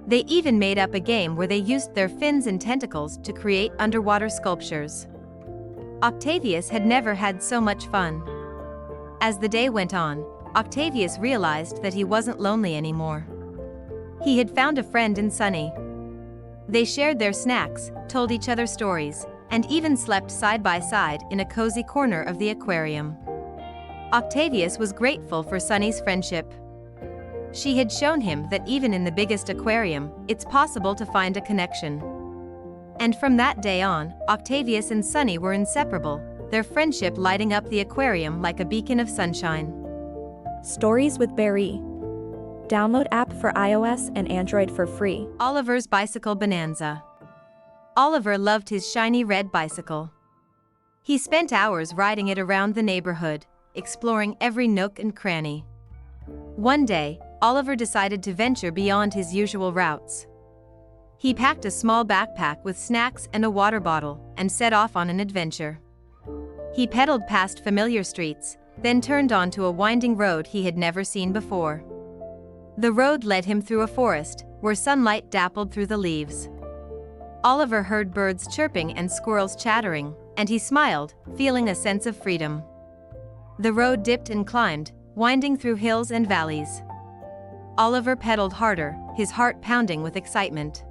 They even made up a game where they used their fins and tentacles to create underwater sculptures. Octavius had never had so much fun. As the day went on, Octavius realized that he wasn't lonely anymore. He had found a friend in Sunny. They shared their snacks, told each other stories, and even slept side by side in a cozy corner of the aquarium. Octavius was grateful for Sunny's friendship. She had shown him that even in the biggest aquarium, it's possible to find a connection. And from that day on, Octavius and Sunny were inseparable, their friendship lighting up the aquarium like a beacon of sunshine. Stories with Boriss. Download app for iOS and Android for free. Oliver's Bicycle Bonanza. Oliver loved his shiny red bicycle. He spent hours riding it around the neighborhood, exploring every nook and cranny. One day, Oliver decided to venture beyond his usual routes. He packed a small backpack with snacks and a water bottle and set off on an adventure. He pedaled past familiar streets, then turned onto a winding road he had never seen before. The road led him through a forest, where sunlight dappled through the leaves. Oliver heard birds chirping and squirrels chattering, and he smiled, feeling a sense of freedom. The road dipped and climbed, winding through hills and valleys. Oliver pedaled harder, his heart pounding with excitement.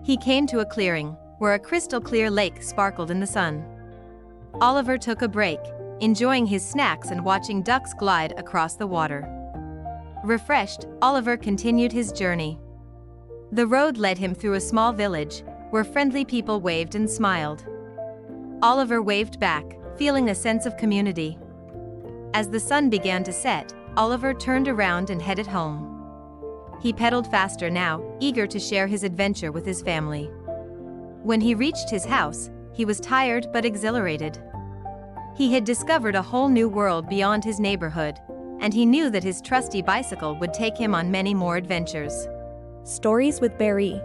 He came to a clearing, where a crystal-clear lake sparkled in the sun. Oliver took a break, enjoying his snacks and watching ducks glide across the water. Refreshed, Oliver continued his journey. The road led him through a small village, where friendly people waved and smiled. Oliver waved back, feeling a sense of community. As the sun began to set, Oliver turned around and headed home. He pedaled faster now, eager to share his adventure with his family. When he reached his house, he was tired but exhilarated. He had discovered a whole new world beyond his neighborhood, and he knew that his trusty bicycle would take him on many more adventures. Stories with Boriss.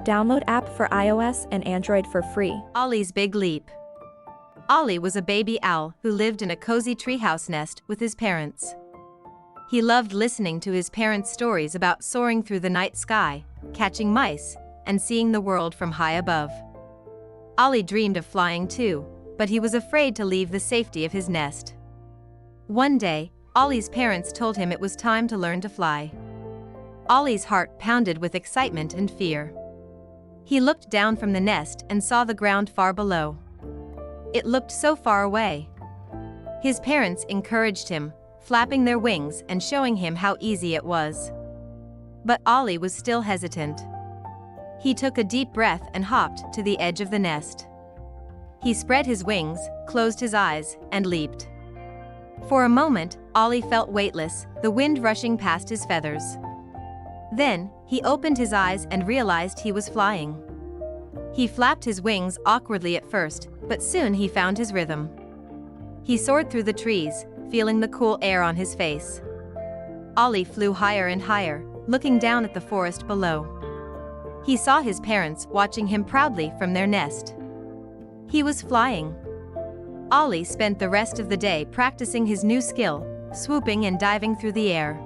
Download app for iOS and Android for free. Olis Big Leap. Ollie was a baby owl who lived in a cozy treehouse nest with his parents. He loved listening to his parents' stories about soaring through the night sky, catching mice, and seeing the world from high above. Ollie dreamed of flying too, but he was afraid to leave the safety of his nest. One day, Ollie's parents told him it was time to learn to fly. Ollie's heart pounded with excitement and fear. He looked down from the nest and saw the ground far below. It looked so far away. His parents encouraged him, flapping their wings and showing him how easy it was. But Ollie was still hesitant. He took a deep breath and hopped to the edge of the nest. He spread his wings, closed his eyes, and leaped. For a moment, Ollie felt weightless, the wind rushing past his feathers. Then, he opened his eyes and realized he was flying. He flapped his wings awkwardly at first, but soon he found his rhythm. He soared through the trees, feeling the cool air on his face. Ollie flew higher and higher, looking down at the forest below. He saw his parents watching him proudly from their nest. He was flying. Ollie spent the rest of the day practicing his new skill, swooping and diving through the air.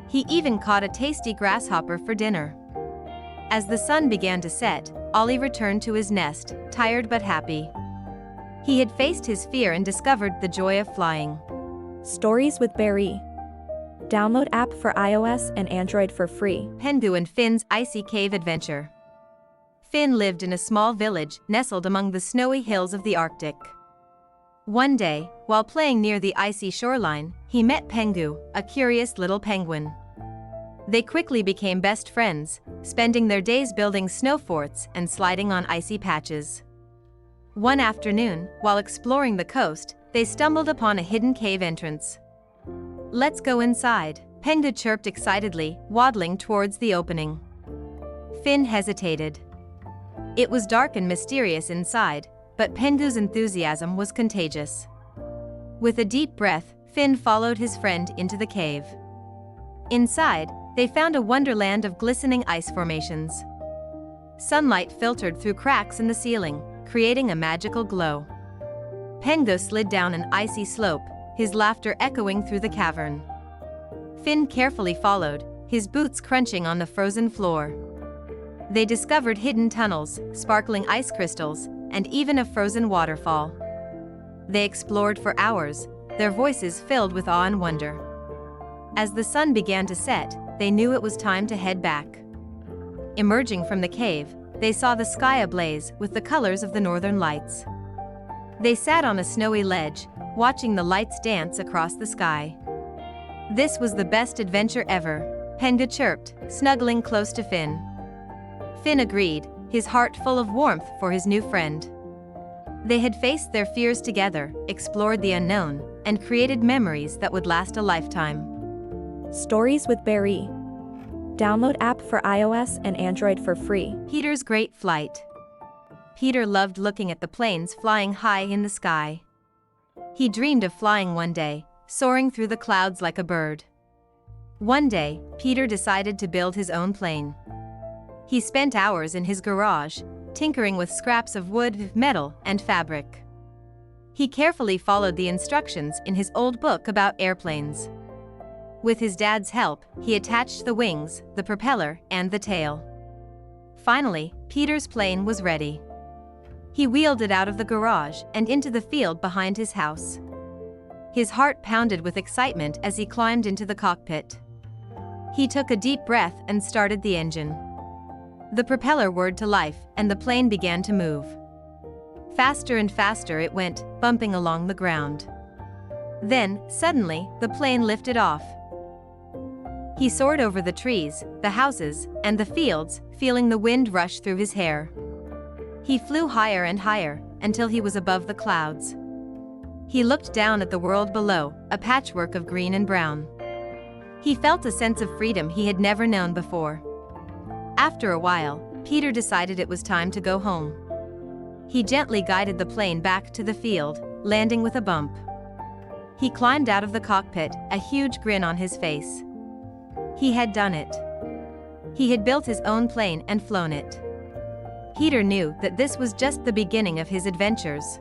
He even caught a tasty grasshopper for dinner. As the sun began to set, Ollie returned to his nest, tired but happy. He had faced his fear and discovered the joy of flying. Stories with Boriss. Download app for iOS and Android for free. Penu and Finn's Icy Cave Adventure. Finn lived in a small village nestled among the snowy hills of the Arctic. One day, while playing near the icy shoreline, he met Penu, a curious little penguin. They quickly became best friends, spending their days building snow forts and sliding on icy patches. One afternoon, while exploring the coast, they stumbled upon a hidden cave entrance. "Let's go inside," Penu chirped excitedly, waddling towards the opening. Finn hesitated. It was dark and mysterious inside, but Penu's enthusiasm was contagious. With a deep breath, Finn followed his friend into the cave. Inside, they found a wonderland of glistening ice formations. Sunlight filtered through cracks in the ceiling, creating a magical glow. Penu slid down an icy slope, his laughter echoing through the cavern. Finn carefully followed, his boots crunching on the frozen floor. They discovered hidden tunnels, sparkling ice crystals, and even a frozen waterfall. They explored for hours, their voices filled with awe and wonder. As the sun began to set, they knew it was time to head back. Emerging from the cave, they saw the sky ablaze with the colors of the northern lights. They sat on a snowy ledge, watching the lights dance across the sky. "This was the best adventure ever," Penu chirped, snuggling close to Finn. Finn agreed, his heart full of warmth for his new friend. They had faced their fears together, explored the unknown, and created memories that would last a lifetime. Stories with Boriss. Download app for iOS and Android for free. Peter's Great Flight. Peter loved looking at the planes flying high in the sky. He dreamed of flying one day, soaring through the clouds like a bird. One day, Peter decided to build his own plane. He spent hours in his garage, tinkering with scraps of wood, metal, and fabric. He carefully followed the instructions in his old book about airplanes. With his dad's help, he attached the wings, the propeller, and the tail. Finally, Peter's plane was ready. He wheeled it out of the garage and into the field behind his house. His heart pounded with excitement as he climbed into the cockpit. He took a deep breath and started the engine. The propeller whirred to life, and the plane began to move. Faster and faster it went, bumping along the ground. Then, suddenly, the plane lifted off. He soared over the trees, the houses, and the fields, feeling the wind rush through his hair. He flew higher and higher, until he was above the clouds. He looked down at the world below, a patchwork of green and brown. He felt a sense of freedom he had never known before. After a while, Peter decided it was time to go home. He gently guided the plane back to the field, landing with a bump. He climbed out of the cockpit, a huge grin on his face. He had done it. He had built his own plane and flown it. Peter knew that this was just the beginning of his adventures.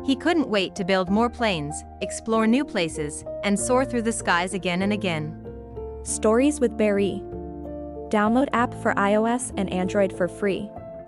He couldn't wait to build more planes, explore new places, and soar through the skies again and again. Stories with Boriss. Download app for iOS and Android for free.